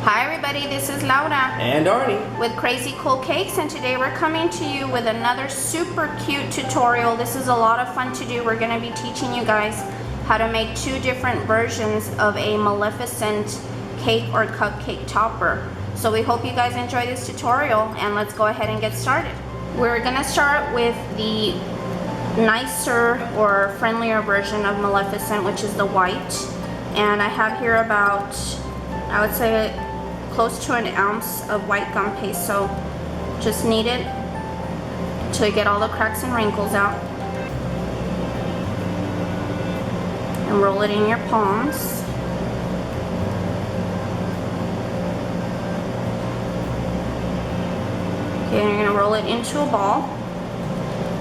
Hi everybody, this is Laura and Arnie with Krazy Cool Cakes, and today we're coming to you with another super cute tutorial. This is a lot of fun to do. We're going to be teaching you guys how to make two different versions of a Maleficent cake or cupcake topper. So we hope you guys enjoy this tutorial, and let's go ahead and get started. We're going to start with the nicer or friendlier version of Maleficent, which is the white. And I have here about, I would say, close to an ounce of white gum paste, so just knead it to get all the cracks and wrinkles out, and roll it in your palms. Okay, and you're going to roll it into a ball,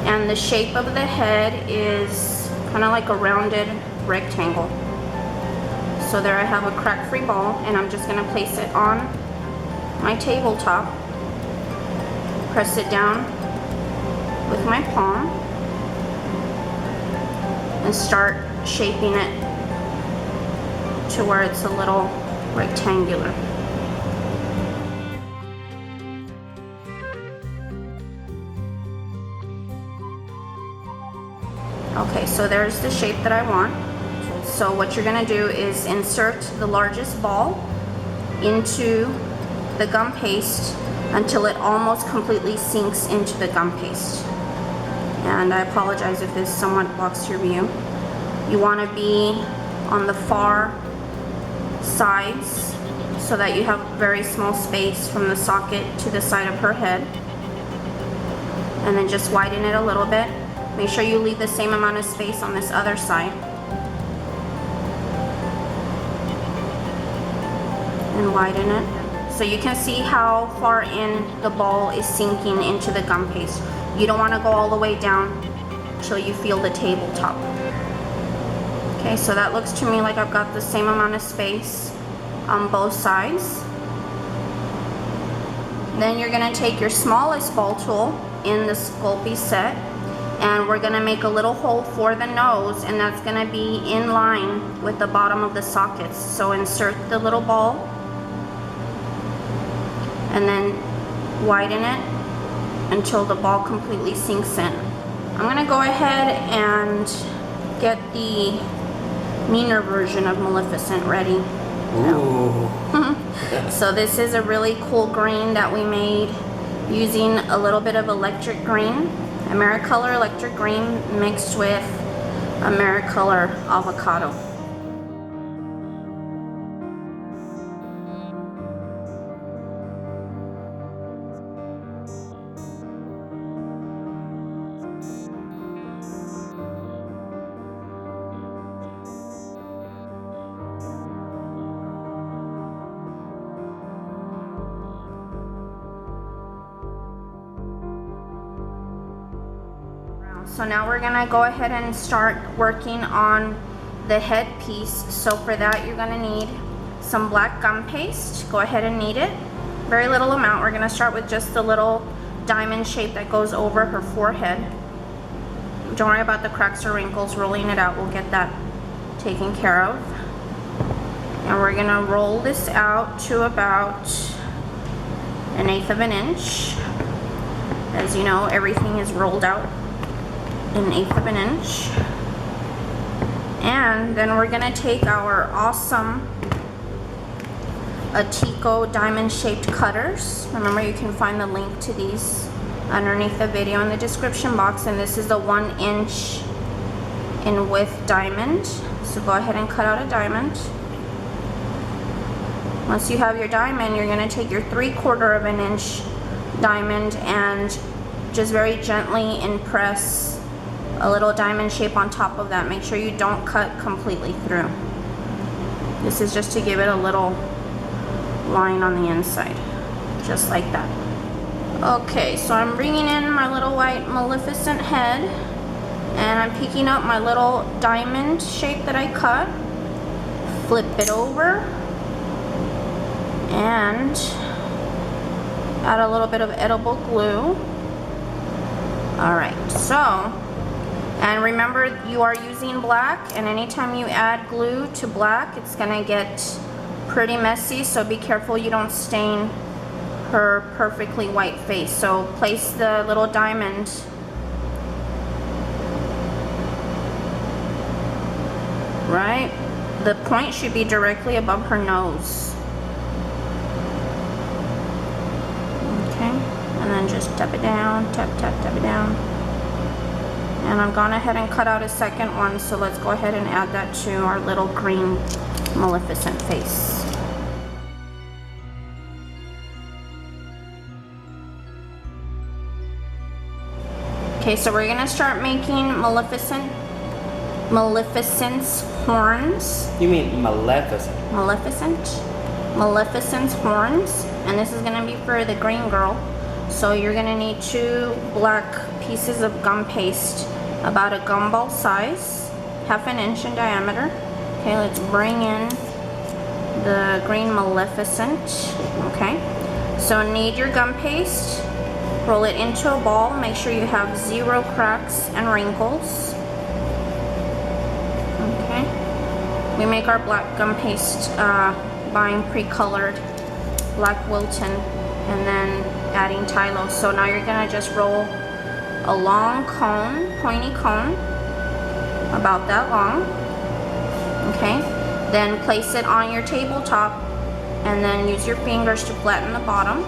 and the shape of the head is kind of like a rounded rectangle. So there I have a crack-free ball, and I'm just going to place it on my tabletop, press it down with my palm, and start shaping it to where it's a little rectangular. Okay, so there's the shape that I want. So what you're going to do is insert the largest ball into the gum paste until it almost completely sinks into the gum paste. And I apologize if this somewhat blocks your view. You want to be on the far sides so that you have very small space from the socket to the side of her head. And then just widen it a little bit. Make sure you leave the same amount of space on this other side. And widen it so you can see how far in the ball is sinking into the gum paste. You don't want to go all the way down until you feel the tabletop. Okay, so that looks to me like I've got the same amount of space on both sides. Then you're going to take your smallest ball tool in the Sculpey set, and we're going to make a little hole for the nose, and that's going to be in line with the bottom of the sockets. So insert the little ball and then widen it until the ball completely sinks in. I'm going to go ahead and get the meaner version of Maleficent ready. Ooh. So this is a really cool green that we made using a little bit of electric green, AmeriColor electric green mixed with AmeriColor avocado. So now we're gonna go ahead and start working on the headpiece. So for that, you're gonna need some black gum paste. Go ahead and knead it. Very little amount. We're gonna start with just the little diamond shape that goes over her forehead. Don't worry about the cracks or wrinkles. Rolling it out, we'll get that taken care of. And we're gonna roll this out to about 1/8 of an inch. As you know, everything is rolled out 1/8 of an inch. And then we're gonna take our awesome Atico diamond shaped cutters. Remember, you can find the link to these underneath the video in the description box, and this is a 1 inch in width diamond. So go ahead and cut out a diamond. Once you have your diamond, you're gonna take your 3/4 of an inch diamond and just very gently impress a little diamond shape on top of that. Make sure you don't cut completely through. This is just to give it a little line on the inside, just like that. Okay, so I'm bringing in my little white Maleficent head, and I'm picking up my little diamond shape that I cut, flip it over, and add a little bit of edible glue. Alright, so, and remember, you are using black, and anytime you add glue to black, it's gonna get pretty messy, so be careful you don't stain her perfectly white face. So place the little diamond right. The point should be directly above her nose. Okay, and then just tap it down, tap, tap, tap it down. And I've gone ahead and cut out a second one, so let's go ahead and add that to our little green Maleficent face. Okay, so we're gonna start making Maleficent's horns. You mean Maleficent? Maleficent's horns, and this is gonna be for the green girl. So you're gonna need 2 black pieces of gum paste, about a gumball size, 1/2 inch in diameter. Okay, let's bring in the green Maleficent. Okay, so knead your gum paste, roll it into a ball, make sure you have 0 cracks and wrinkles. Okay, we make our black gum paste buying pre-colored black Wilton and then adding Tylo. So now you're gonna just roll a long cone, pointy cone, about that long. Okay, then place it on your tabletop and then use your fingers to flatten the bottom.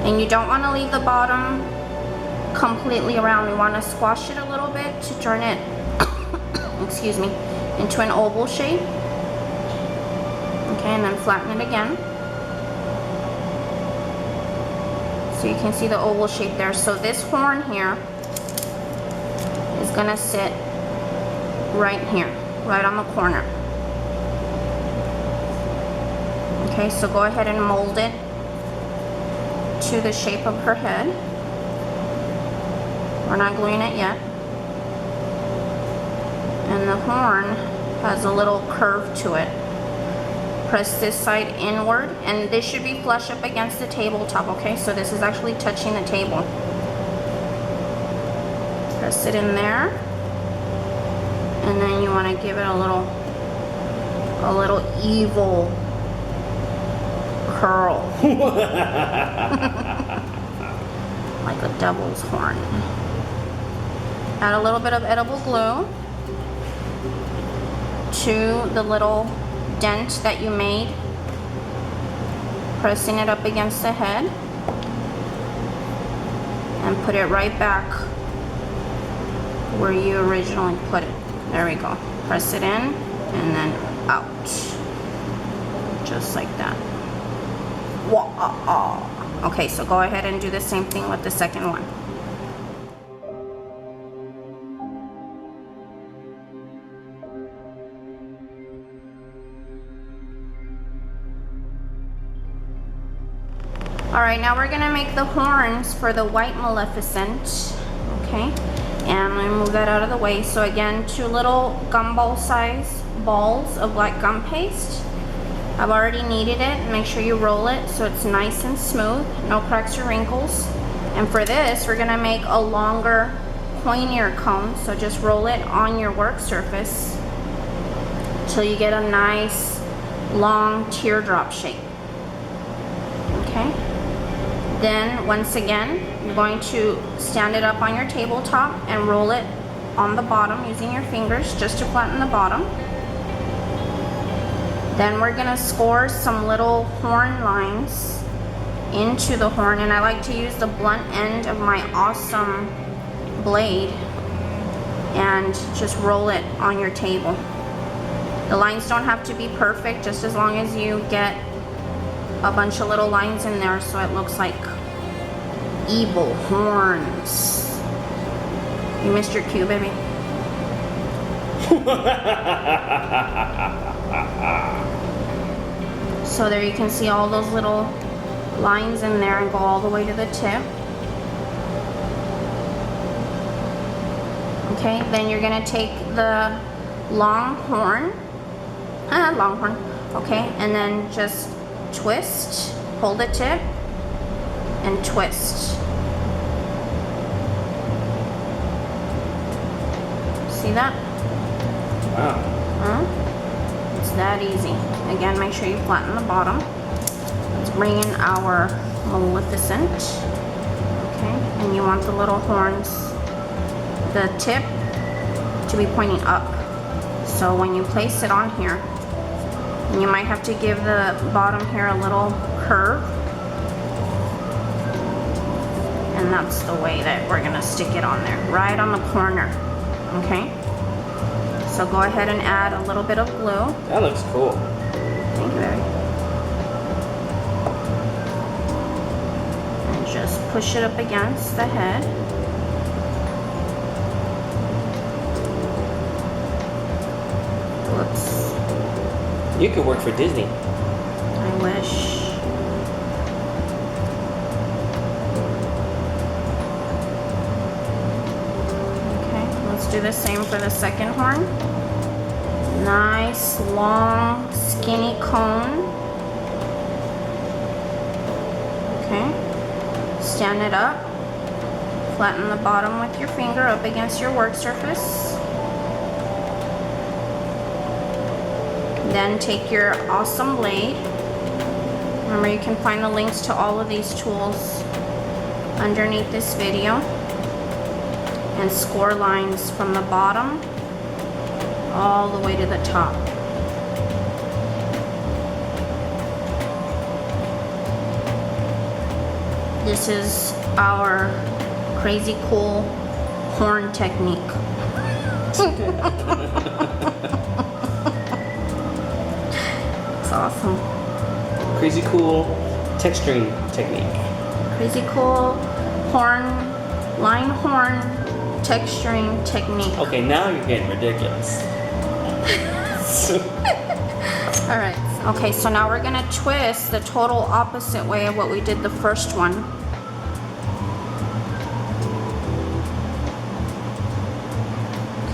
And you don't want to leave the bottom completely round. We want to squash it a little bit to turn it excuse me, into an oval shape. Okay, and then flatten it again. So you can see the oval shape there. So this horn here is gonna sit right here, right on the corner. Okay, so go ahead and mold it to the shape of her head. We're not gluing it yet. And the horn has a little curve to it. Press this side inward, and this should be flush up against the tabletop, okay? So this is actually touching the table. Press it in there, and then you want to give it a little evil curl. Like a devil's horn. Add a little bit of edible glue to the little dent that you made, pressing it up against the head, and put it right back where you originally put it. There we go. Press it in and then out, just like that. Okay, so go ahead and do the same thing with the second one. Alright, now we're gonna make the horns for the white Maleficent. Okay, and I'm gonna move that out of the way. So again, 2 little gumball size balls of black gum paste. I've already kneaded it. Make sure you roll it so it's nice and smooth, no cracks or wrinkles. And for this, we're gonna make a longer, pointier cone. So just roll it on your work surface till you get a nice, long teardrop shape. Okay. Then, once again, you're going to stand it up on your tabletop and roll it on the bottom using your fingers just to flatten the bottom. Then we're gonna score some little horn lines into the horn, and I like to use the blunt end of my awesome blade and just roll it on your table. The lines don't have to be perfect, just as long as you get a bunch of little lines in there so it looks like evil horns. You missed your cue, baby. So there you can see all those little lines in there and go all the way to the tip. Okay, then you're gonna take the long horn, okay, and then just twist, hold the tip, and twist. See that? Wow. Huh? It's that easy. Again, make sure you flatten the bottom. Let's bring in our Maleficent. Okay, and you want the little horns, the tip to be pointing up. So when you place it on here, you might have to give the bottom here a little curve. And that's the way that we're gonna stick it on there, right on the corner, okay? So go ahead and add a little bit of glue. That looks cool. Thank you, baby. And just push it up against the head. Whoops. You could work for Disney. I wish. Do the same for the second horn. Nice, long, skinny cone. Okay. Stand it up. Flatten the bottom with your finger up against your work surface. Then take your awesome blade. Remember, you can find the links to all of these tools underneath this video. And score lines from the bottom all the way to the top. This is our Krazy Kool horn technique. It's awesome. Krazy Kool texturing technique. Krazy Kool horn, line horn texturing technique. Okay, now you're getting ridiculous. Alright, okay, so now we're gonna twist the total opposite way of what we did the first one.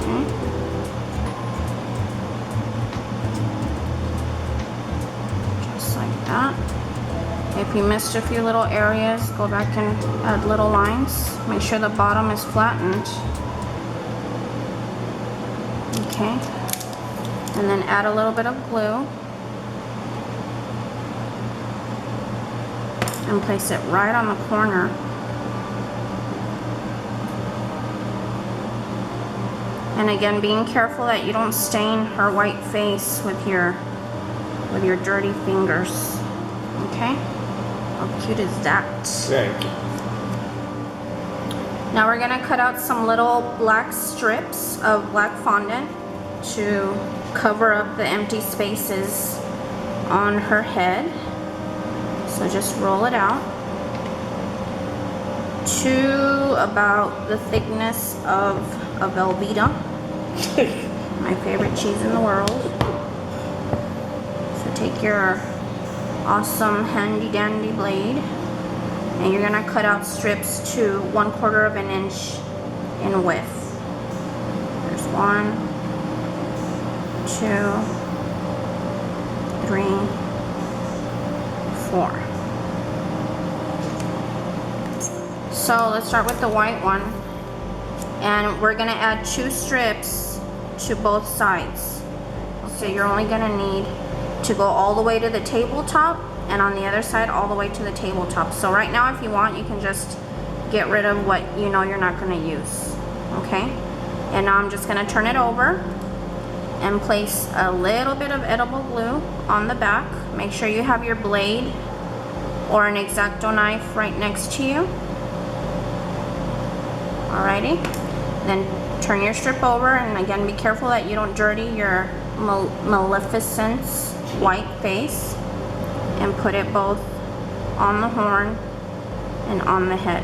Okay. Just like that. If you missed a few little areas, go back and add little lines. Make sure the bottom is flattened. Okay. And then add a little bit of glue. And place it right on the corner. And again, being careful that you don't stain her white face with your dirty fingers. Okay? How cute is that? Very cute. Now we're gonna cut out some little black strips of black fondant to cover up the empty spaces on her head. So just roll it out to about the thickness of a Velveeta, my favorite cheese in the world. So take your awesome handy dandy blade and you're gonna cut out strips to 1/4 of an inch in width. There's 1, 2, 3, 4. So let's start with the white one, and we're gonna add 2 strips to both sides. So you're only gonna need to go all the way to the tabletop, and on the other side all the way to the tabletop. So right now, if you want, you can just get rid of what you know you're not gonna use, okay? And now I'm just gonna turn it over and place a little bit of edible glue on the back. Make sure you have your blade or an X-Acto knife right next to you. Alrighty, then turn your strip over, and again, be careful that you don't dirty your Maleficent's white face, and put it both on the horn and on the head.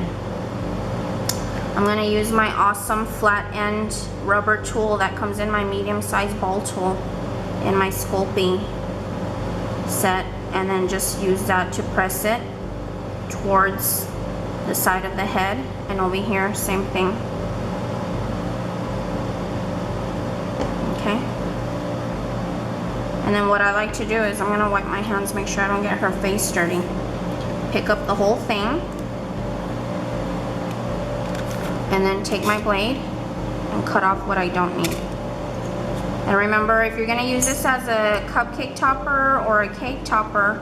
I'm gonna use my awesome flat end rubber tool that comes in my medium-sized ball tool in my Sculpey set, and then just use that to press it towards the side of the head, and over here, same thing. Okay. And then what I like to do is I'm gonna wipe my hands, make sure I don't get her face dirty. Pick up the whole thing, and then take my blade and cut off what I don't need. And remember, if you're gonna use this as a cupcake topper or a cake topper,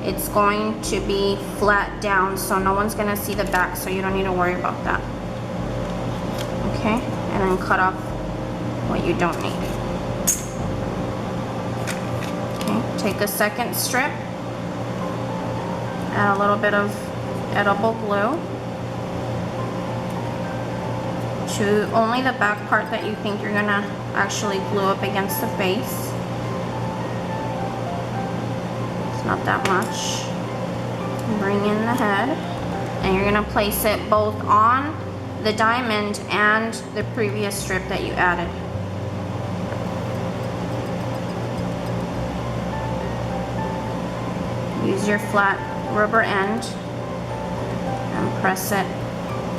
it's going to be flat down, so no one's gonna see the back, so you don't need to worry about that. Okay, and then cut off what you don't need. Okay, take a second strip, add a little bit of edible glue to only the back part that you think you're gonna actually glue up against the face. It's not that much. Bring in the head, and you're gonna place it both on the diamond and the previous strip that you added. Use your flat rubber end and press it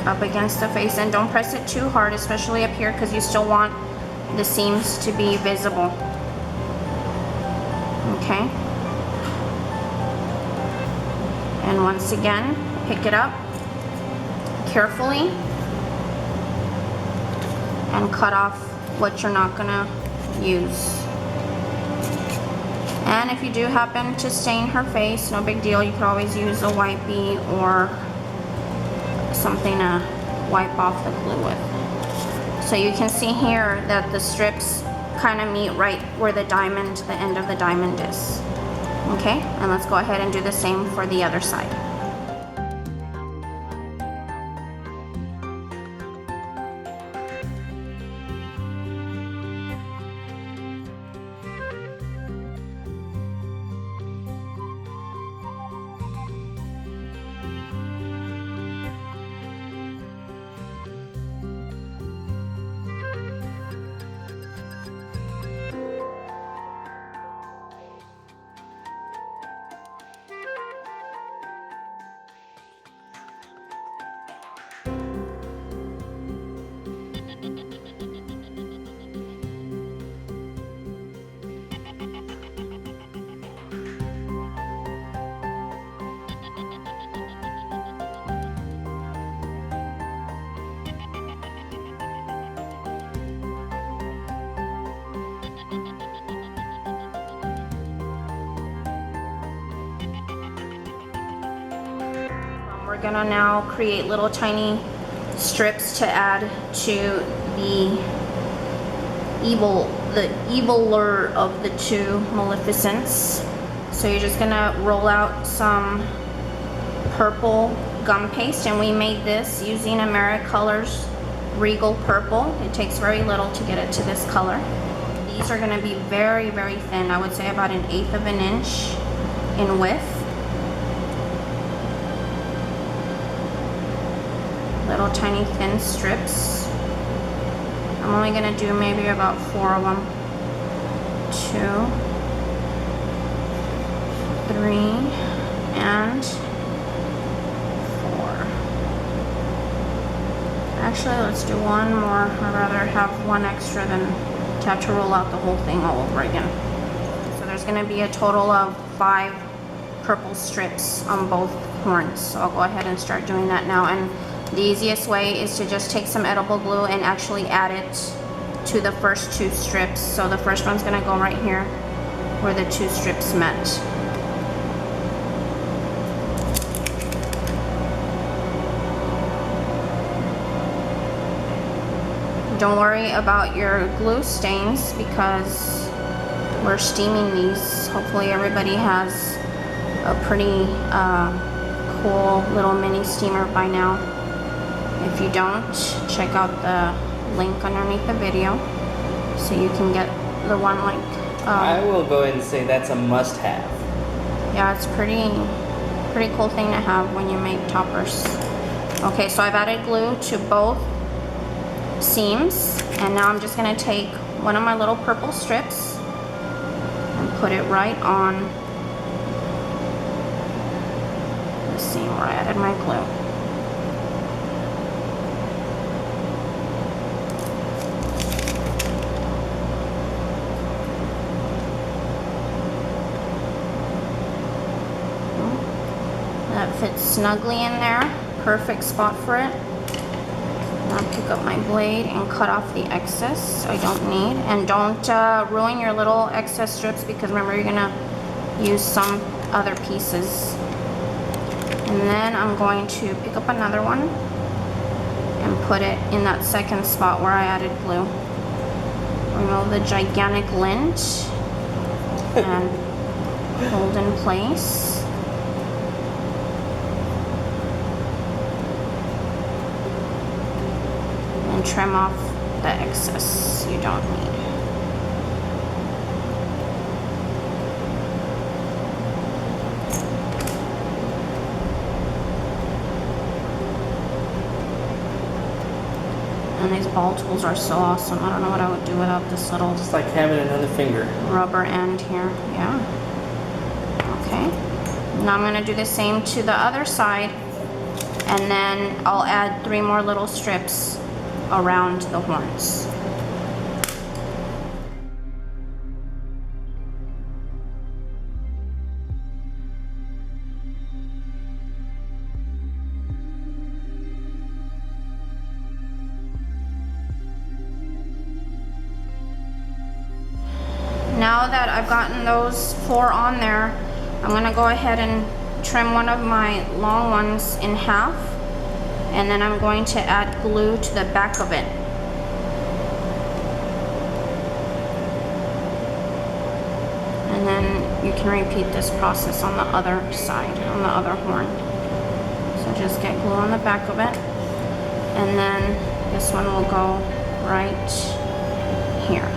up against the face, and don't press it too hard, especially up here, because you still want the seams to be visible. Okay, and once again, pick it up carefully and cut off what you're not gonna use. And if you do happen to stain her face, no big deal, you could always use a wipey or something to wipe off the glue with. So you can see here that the strips kind of meet right where the end of the diamond is. Okay, and let's go ahead and do the same for the other side. We're gonna now create little tiny strips to add to the eviler of the two Maleficents. So you're just gonna roll out some purple gum paste, and we made this using Americolor's Regal Purple. It takes very little to get it to this color. These are gonna be very, very thin. I would say about 1/8 of an inch in width. Little tiny thin strips. I'm only gonna do maybe about 4 of them. 2, 3, and 4. Actually, let's do one more. I'd rather have one extra than to have to roll out the whole thing all over again. So there's gonna be a total of 5 purple strips on both horns. So I'll go ahead and start doing that now. And the easiest way is to just take some edible glue and actually add it to the first 2 strips. So the first one's gonna go right here where the 2 strips met. Don't worry about your glue stains because we're steaming these. Hopefully everybody has a pretty cool little mini steamer by now. If you don't, check out the link underneath the video so you can get the one like I will go ahead and say that's a must-have. yeah, it's pretty cool thing to have when you make toppers. Okay, so I've added glue to both seams, and now I'm just gonna take one of my little purple strips and put it right on the seam where I added my glue. That fits snugly in there. Perfect spot for it. Now pick up my blade and cut off the excess I don't need. And don't ruin your little excess strips, because remember, you're gonna use some other pieces. And then I'm going to pick up another one and put it in that second spot where I added glue. Remove the gigantic lint and hold in place. And trim off the excess you don't need. And these ball tools are so awesome. I don't know what I would do without this little... It's like having another finger. Rubber end here, yeah. Okay. Now I'm gonna do the same to the other side, and then I'll add 3 more little strips around the horns. Now that I've gotten those 4 on there, I'm gonna go ahead and trim one of my long ones in half, and then I'm going to add glue to the back of it. And then you can repeat this process on the other side, on the other horn. So just get glue on the back of it, and then this one will go right here.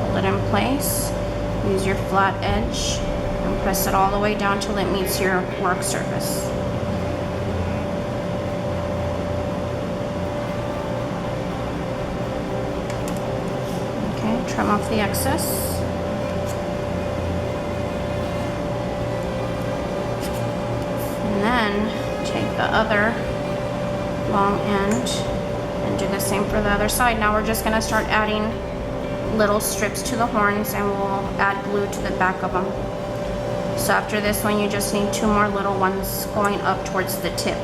Hold it in place, use your flat edge, and press it all the way down till it meets your work surface. Okay, trim off the excess. And then take the other long end and do the same for the other side. Now we're just gonna start adding little strips to the horns, and we'll add glue to the back of them. So after this one, you just need 2 more little ones going up towards the tip.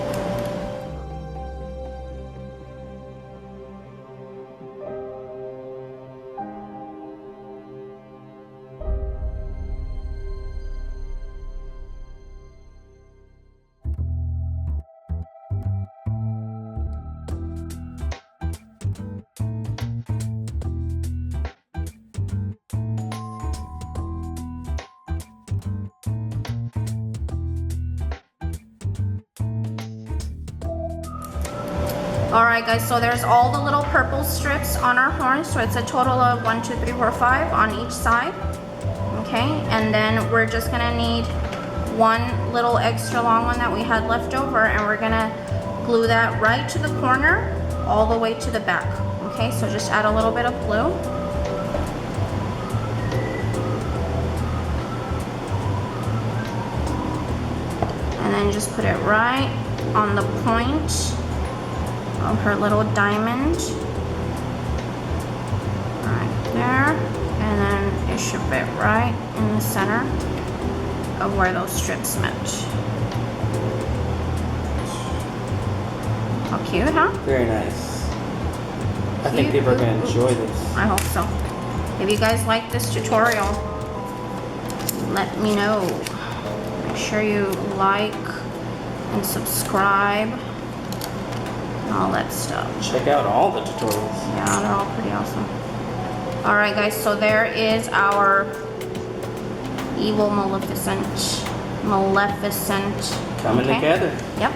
Alright guys, so there's all the little purple strips on our horns, so it's a total of 1, 2, 3, 4, 5 on each side. Okay, and then we're just gonna need 1 little extra long one that we had left over, and we're gonna glue that right to the corner all the way to the back. Okay, so just add a little bit of glue. And then just put it right on the point of her little diamond, right there, and then it should fit right in the center of where those strips met. How cute, huh? Very nice. I think people are going to enjoy this. I hope so. If you guys like this tutorial, let me know. Make sure you like and subscribe. All that stuff. Check out all the tutorials. Yeah, they're all pretty awesome. Alright guys, so there is our evil Maleficent. Coming together. Yep.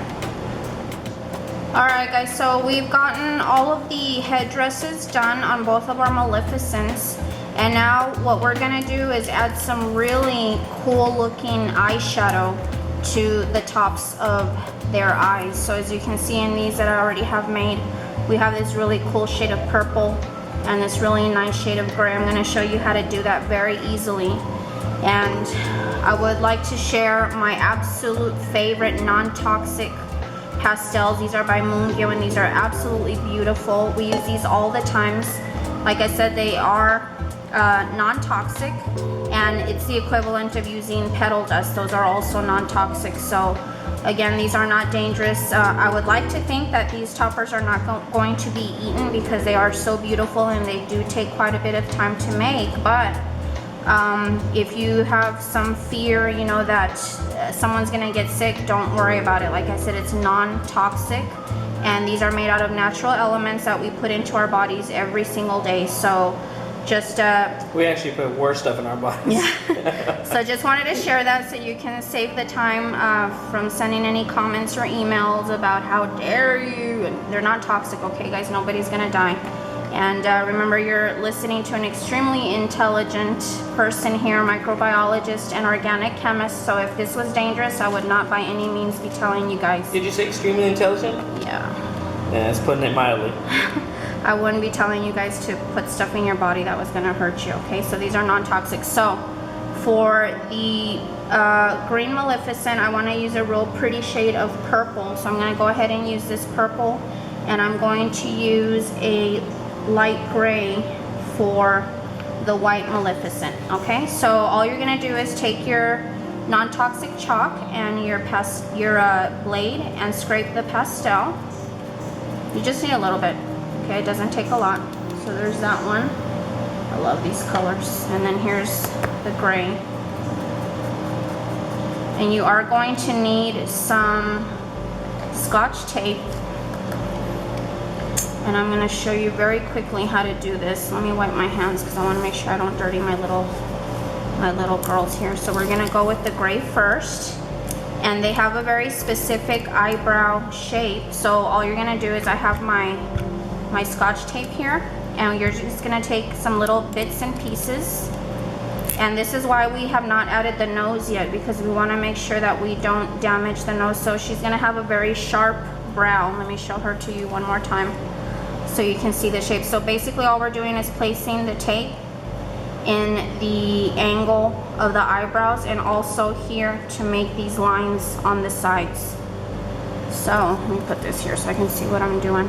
Alright guys, so we've gotten all of the headdresses done on both of our Maleficents. And now what we're gonna do is add some really cool looking eyeshadow to the tops of their eyes. So as you can see in these that I already have made, we have this really cool shade of purple and this really nice shade of gray. I'm going to show you how to do that very easily. And I would like to share my absolute favorite non-toxic pastels. These are by Moongyo, and these are absolutely beautiful. We use these all the times. Like I said, they are non-toxic, and it's the equivalent of using petal dust. Those are also non-toxic. So Again, these are not dangerous. I would like to think that these toppers are not going to be eaten because they are so beautiful and they do take quite a bit of time to make. But if you have some fear, you know, that someone's gonna get sick, don't worry about it. Like I said, it's non-toxic, and these are made out of natural elements that we put into our bodies every single day. So just we actually put worse stuff in our bodies. Yeah. So just wanted to share that so you can save the time from sending any comments or emails about how dare you, and they're not toxic, okay guys, nobody's gonna die. And remember, you're listening to an extremely intelligent person here, microbiologist and organic chemist. So if this was dangerous, I would not by any means be telling you guys. Did you say extremely intelligent? Yeah. Yeah, that's putting it mildly. I wouldn't be telling you guys to put stuff in your body that was gonna hurt you, okay? So these are non-toxic. So for the green Maleficent, I wanna use a real pretty shade of purple. So I'm gonna go ahead and use this purple, and I'm going to use a light gray for the white Maleficent, okay? So all you're gonna do is take your non-toxic chalk and your blade and scrape the pastel. You just need a little bit, okay? It doesn't take a lot. So there's that one. I love these colors. And then here's the gray. And you are going to need some Scotch tape. And I'm going to show you very quickly how to do this. Let me wipe my hands because I want to make sure I don't dirty my little girls here. So we're going to go with the gray first. And they have a very specific eyebrow shape. So all you're going to do is, I have my Scotch tape here, and you're just going to take some little bits and pieces. And this is why we have not added the nose yet, because we want to make sure that we don't damage the nose. So she's going to have a very sharp brow. Let me show her to you one more time so you can see the shape. So basically all we're doing is placing the tape in the angle of the eyebrows, and also here to make these lines on the sides. So let me put this here so I can see what I'm doing.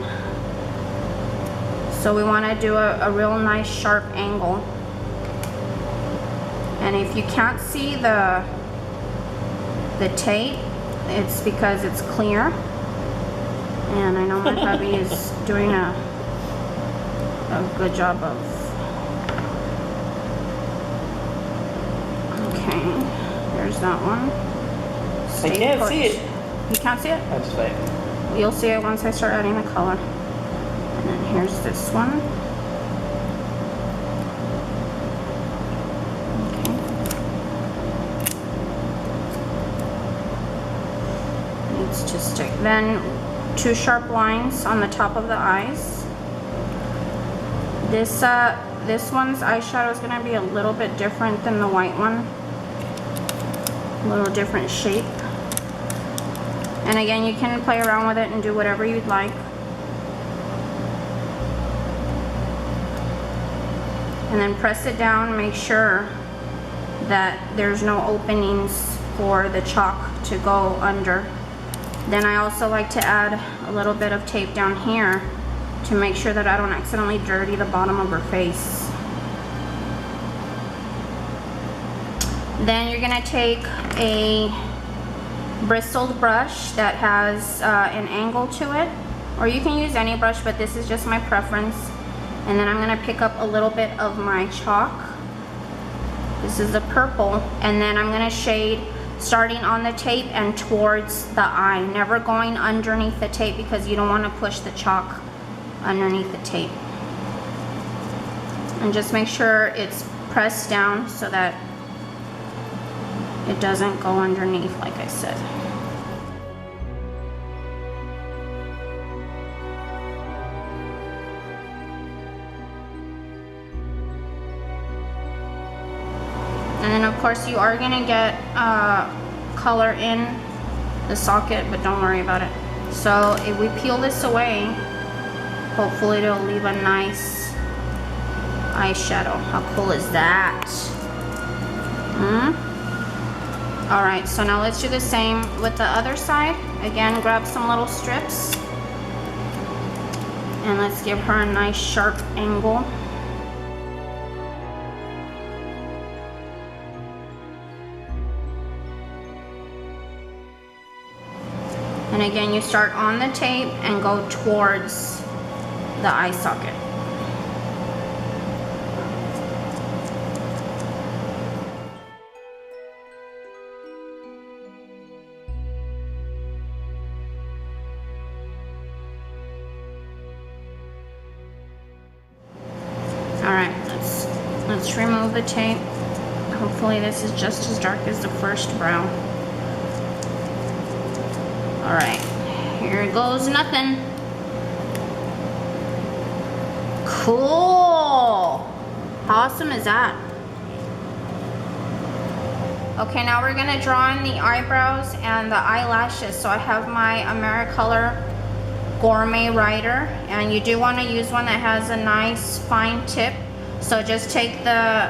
So we want to do a real nice sharp angle. And if you can't see the tape, it's because it's clear. And I know my hubby is doing a good job of. Okay, there's that one. I can't see it. You can't see it? That's fine. You'll see it once I start adding the color. And then here's this one. Okay. Needs to stick. Then 2 sharp lines on the top of the eyes. This one's eyeshadow is going to be a little bit different than the white one. A little different shape. And again, you can play around with it and do whatever you'd like. And then press it down, make sure that there's no openings for the chalk to go under. Then I also like to add a little bit of tape down here to make sure that I don't accidentally dirty the bottom of her face. Then you're gonna take a bristled brush that has an angle to it, or you can use any brush, but this is just my preference. And then I'm gonna pick up a little bit of my chalk. This is the purple, and then I'm gonna shade starting on the tape and towards the eye, never going underneath the tape because you don't want to push the chalk underneath the tape. And just make sure it's pressed down so that it doesn't go underneath, like I said. And then of course you are gonna get color in the socket, but don't worry about it. So if we peel this away, hopefully it'll leave a nice eyeshadow. How cool is that? All right, so now let's do the same with the other side. Again, grab some little strips and let's give her a nice sharp angle. And again, you start on the tape and go towards the eye socket. Alright, let's remove the tape. Hopefully this is just as dark as the first brow. Alright, here goes nothing. Cool! How awesome is that? Okay, now we're gonna draw in the eyebrows and the eyelashes. So I have my AmeriColor Gourmet Writer, and you do want to use one that has a nice fine tip. So just take the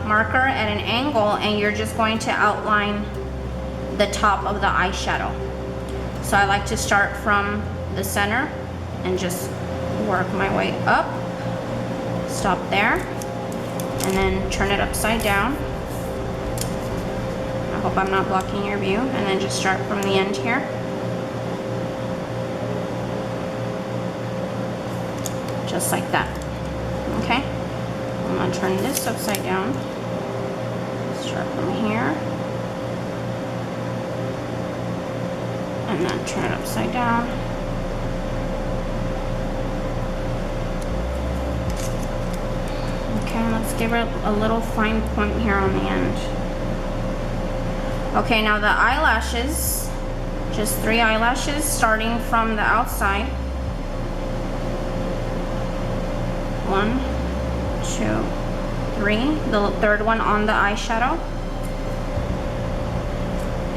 marker at an angle and you're just going to outline the top of the eyeshadow. So I like to start from the center and just work my way up, stop there, and then turn it upside down. I hope I'm not blocking your view. And then just start from the end here. Just like that. Okay? I'm going to turn this upside down. Start from here. And then turn it upside down. Okay, let's give it a little fine point here on the end. Okay, now the eyelashes, just 3 eyelashes starting from the outside. 1, 2, 3. The third one on the eyeshadow.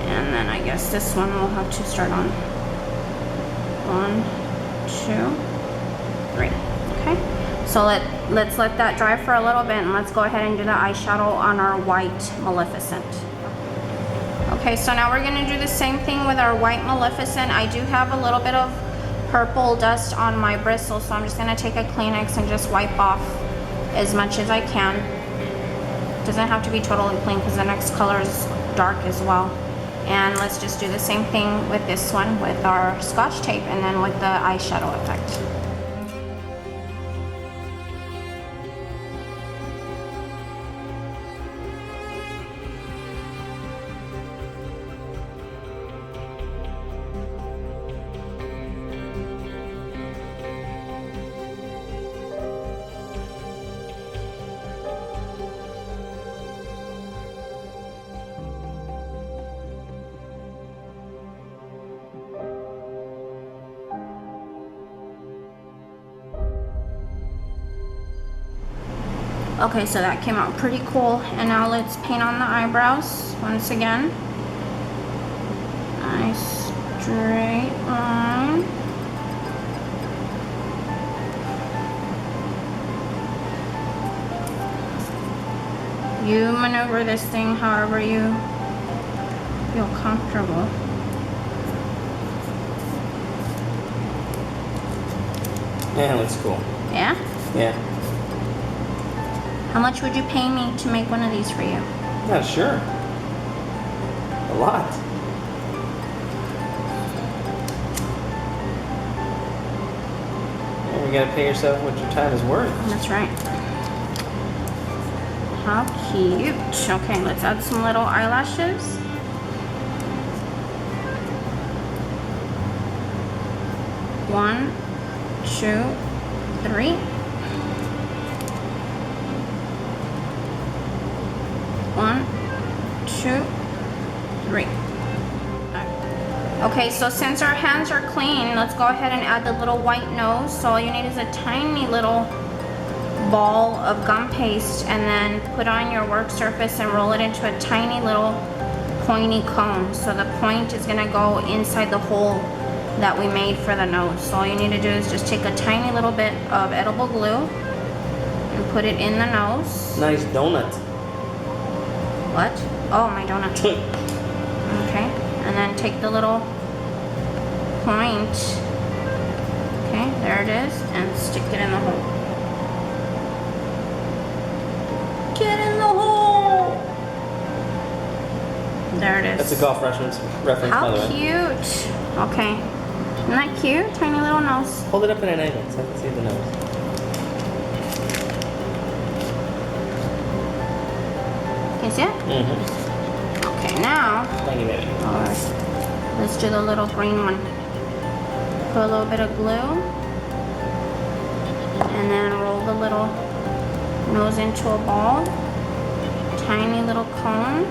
And then I guess this one we'll have to start on. 1, 2, 3. Okay. So let's let that dry for a little bit, and let's go ahead and do the eyeshadow on our white Maleficent. Okay, so now we're gonna do the same thing with our white Maleficent. I do have a little bit of purple dust on my bristles, so I'm just gonna take a Kleenex and just wipe off as much as I can. Doesn't have to be totally clean because the next color is dark as well. And let's just do the same thing with this one with our Scotch tape and then with the eyeshadow effect. Okay, so that came out pretty cool. And now let's paint on the eyebrows once again. Nice straight line. You maneuver this thing however you feel comfortable. Yeah, it looks cool. Yeah? Yeah. How much would you pay me to make one of these for you? Yeah, sure. A lot. Yeah, you gotta pay yourself what your time is worth. That's right. How cute. Okay, let's add some little eyelashes. One, 2, 3. 1, 2, 3. Okay, so since our hands are clean, let's go ahead and add the little white nose. So all you need is a tiny little ball of gum paste, and then put on your work surface and roll it into a tiny little pointy cone. So the point is gonna go inside the hole that we made for the nose. So all you need to do is just take a tiny little bit of edible glue and put it in the nose. Nice donut. What? Oh, my donut. Okay, and then take the little point. Okay, there it is, and stick it in the hole. Get in the hole! There it is. That's a golf reference by How the way. cute. Okay. Isn't that cute? Tiny little nose. Hold it up at an angle so I can see the nose. Can you see it? Mm-hmm. Okay, now, Thank you, baby. let's do the little green one. Put a little bit of glue. And then roll the little nose into a ball. Tiny little cone.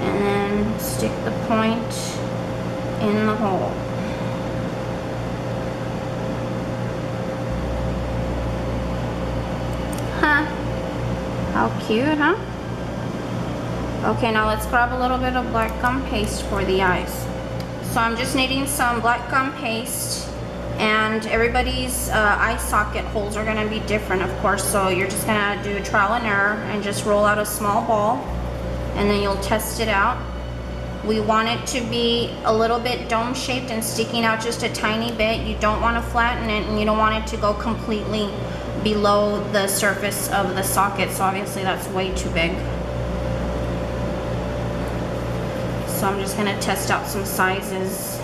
And then stick the point in the hole. Huh? How cute, huh? Okay, now let's grab a little bit of black gum paste for the eyes. So I'm just needing some black gum paste, and everybody's eye socket holes are gonna be different, of course, so you're just gonna do trial and error and just roll out a small ball, and then you'll test it out. We want it to be a little bit dome shaped and sticking out just a tiny bit. You don't want to flatten it, and you don't want it to go completely below the surface of the socket, so obviously that's way too big. So I'm just gonna test out some sizes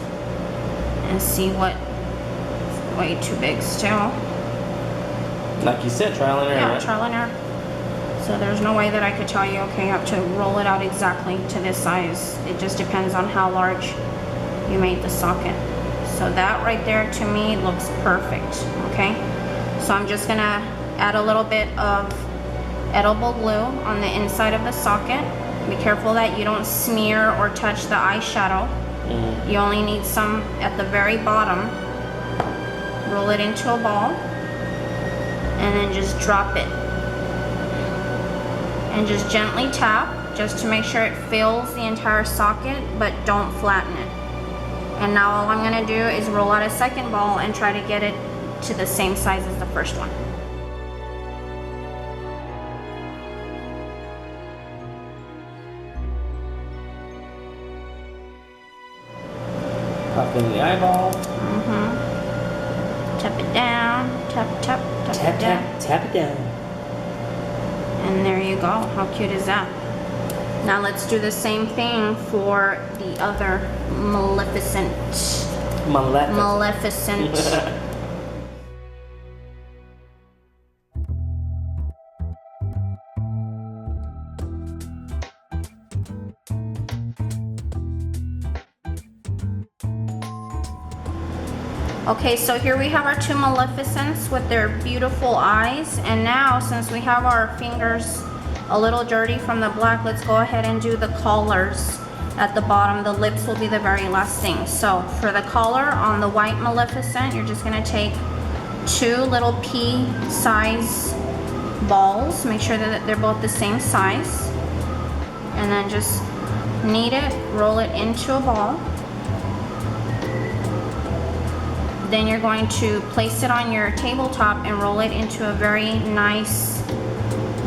and see what way too big still. Like you said, trial and error. Yeah, Right? trial and error. So there's no way that I could tell you, okay, you have to roll it out exactly to this size. It just depends on how large you made the socket. So that right there to me looks perfect, okay? So I'm just gonna add a little bit of edible glue on the inside of the socket. Be careful that you don't smear or touch the eyeshadow. Mm-hmm. You only need some at the very bottom. Roll it into a ball and then just drop it. And just gently tap just to make sure it fills the entire socket, but don't flatten it. And now all I'm gonna do is roll out a second ball and try to get it to the same size as the first one. Pop in the eyeball. Tap it down, tap, tap, tap, Tap, it down. tap, tap it down. And there you go. How cute is that? Now let's do the same thing for the other Maleficent. Maleficent. Okay, so here we have our two Maleficents with their beautiful eyes, and now since we have our fingers a little dirty from the black, let's go ahead and do the collars at the bottom. The lips will be the very last thing. So for the collar on the white Maleficent, you're just gonna take two little pea-size balls, make sure that they're both the same size, and then just knead it, roll it into a ball. Then you're going to place it on your tabletop and roll it into a very nice,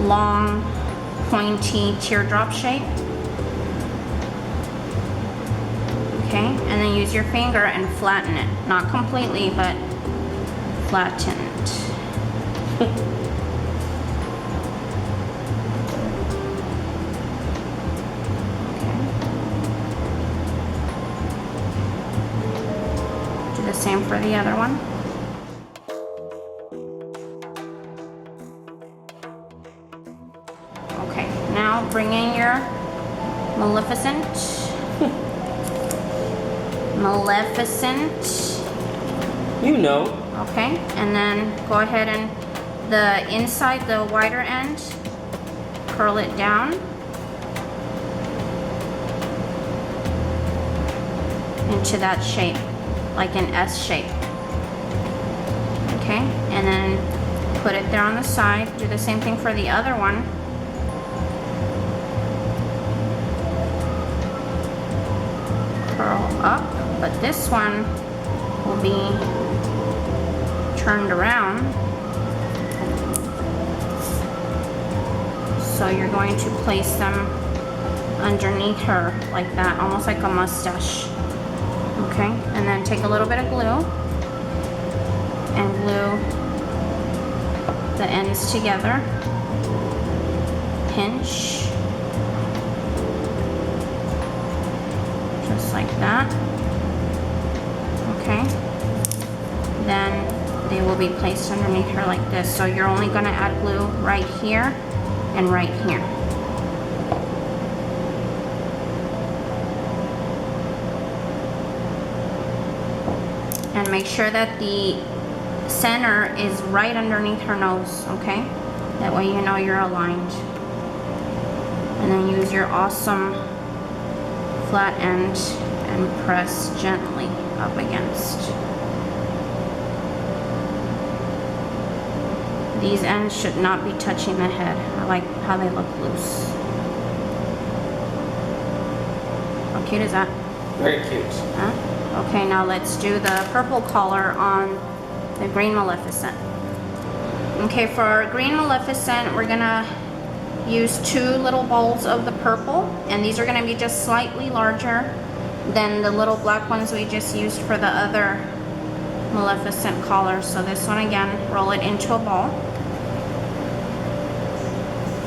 long, pointy teardrop shape. Okay, and then use your finger and flatten it. Not completely, but flatten it. Same for the other one. Okay, now bring in your Maleficent. Maleficent. You know. Okay, and then go ahead and the inside, the wider end, curl it down. Into that shape. Like an S shape. Okay, and then put it there on the side. Do the same thing for the other one. Curl up, but this one will be turned around. So you're going to place them underneath her like that, almost like a mustache. Okay, and then take a little bit of glue and glue the ends together. Pinch. just like that. Okay. Then they will be placed underneath her like this. So you're only gonna add glue right here and right here. And make sure that the center is right underneath her nose, okay? That way you know you're aligned. And then use your awesome flat end and press gently up against. These ends should not be touching the head. I like how they look loose. How cute is that? Very cute. Huh? Okay, now let's do the purple color on the green Maleficent. Okay, for our green Maleficent, we're gonna use 2 little balls of the purple, and these are gonna be just slightly larger than the little black ones we just used for the other Maleficent collar. So this one again, roll it into a ball.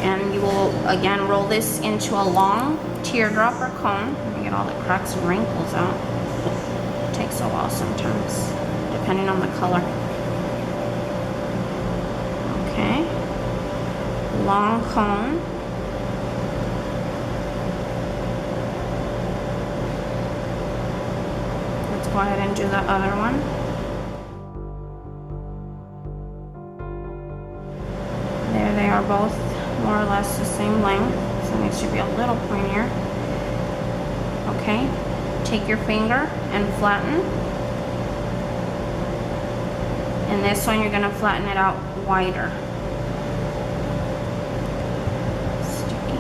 And you will again roll this into a long teardrop or cone. Let me get all the cracks and wrinkles out. It takes a while sometimes, depending on the color. Okay. Long cone. Let's go ahead and do the other one. There they are, both more or less the same length. So it should be a little pointier. Okay. Take your finger and flatten. And this one you're gonna flatten it out wider. Sticky.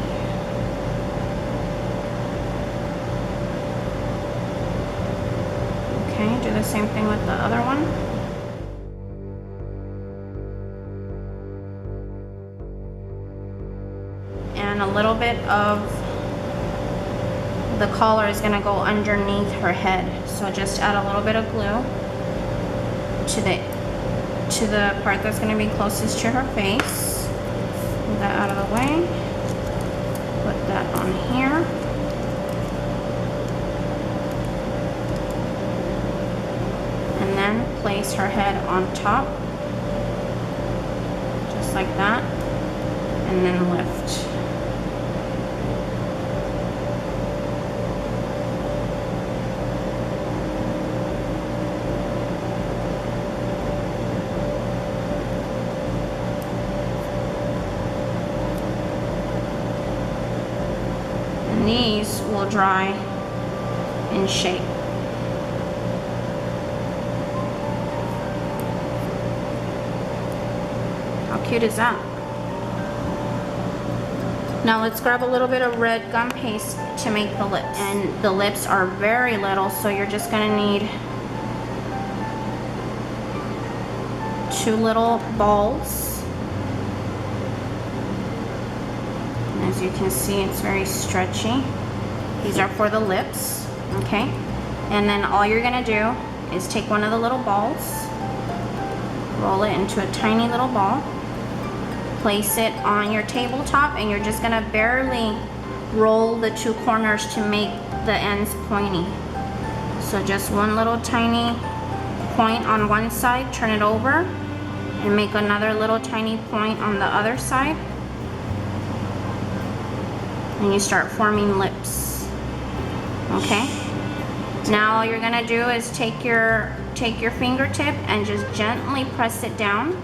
Okay, do the same thing with the other one. And a little bit of the collar is gonna go underneath her head. So just add a little bit of glue to the part that's gonna be closest to her face. Move that out of the way. Put that on here. And then place her head on top. Just like that. And then lift. These will dry in shape. How cute is that? Now let's grab a little bit of red gum paste to make the lips. And the lips are very little, so you're just gonna need 2 little balls. As you can see, it's very stretchy. These are for the lips, okay? And then all you're gonna do is take one of the little balls, roll it into a tiny little ball, place it on your tabletop, and you're just gonna barely roll the 2 corners to make the ends pointy. So just one little tiny point on one side, turn it over, and make another little tiny point on the other side. And you start forming lips. Okay? Now all you're gonna do is take your fingertip and just gently press it down.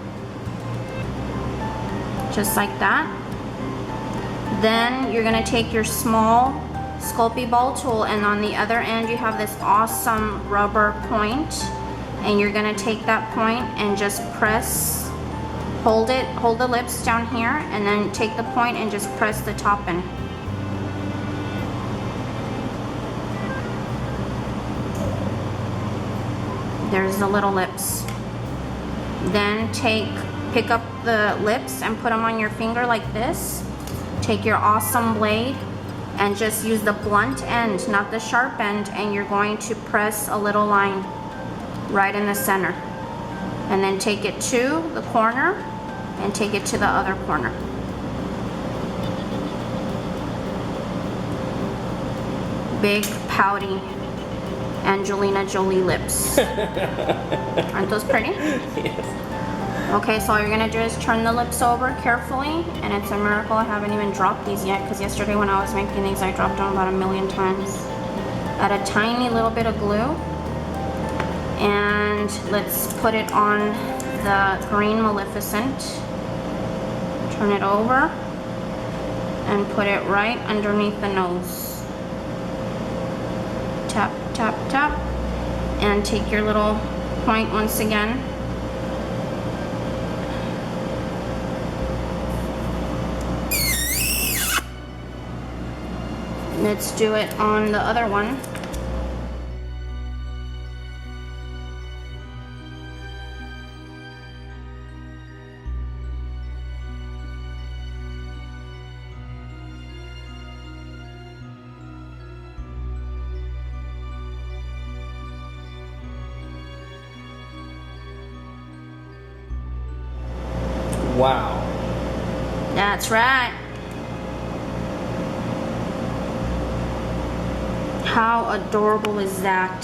Just like that. Then you're gonna take your small Sculpey ball tool, and on the other end you have this awesome rubber point, and you're gonna take that point and just press, hold the lips down here, and then take the point and just press the top in. There's the little lips. Then pick up the lips and put them on your finger like this. Take your awesome blade and just use the blunt end, not the sharp end, and you're going to press a little line right in the center. And then take it to the corner and take it to the other corner. Big pouty Angelina Jolie lips. Aren't those pretty? Yes. Okay, so all you're gonna do is turn the lips over carefully, and it's a miracle I haven't even dropped these yet, because yesterday when I was making these, I dropped them about 1,000,000 times. Add a tiny little bit of glue, and let's put it on the green Maleficent. Turn it over, and put it right underneath the nose. Tap, tap, tap, and take your little point once again. Let's do it on the other one. Wow. That's right. How adorable is that?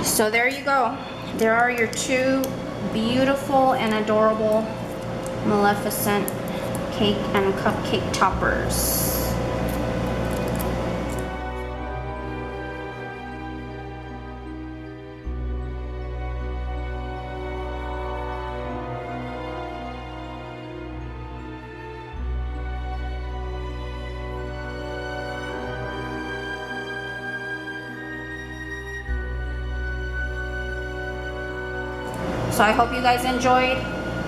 So there you go. There are your two beautiful and adorable Maleficent cake and cupcake toppers. So I hope you guys enjoyed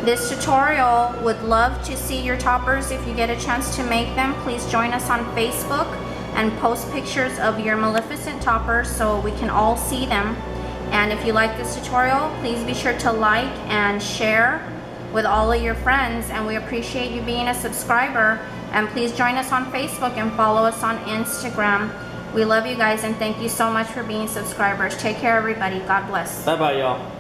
this tutorial. Would love to see your toppers. If you get a chance to make them, please join us on Facebook and post pictures of your Maleficent toppers so we can all see them. And if you like this tutorial, please be sure to like and share with all of your friends. And we appreciate you being a subscriber. And please join us on Facebook and follow us on Instagram. We love you guys and thank you so much for being subscribers. Take care, everybody. God bless. Bye-bye, y'all.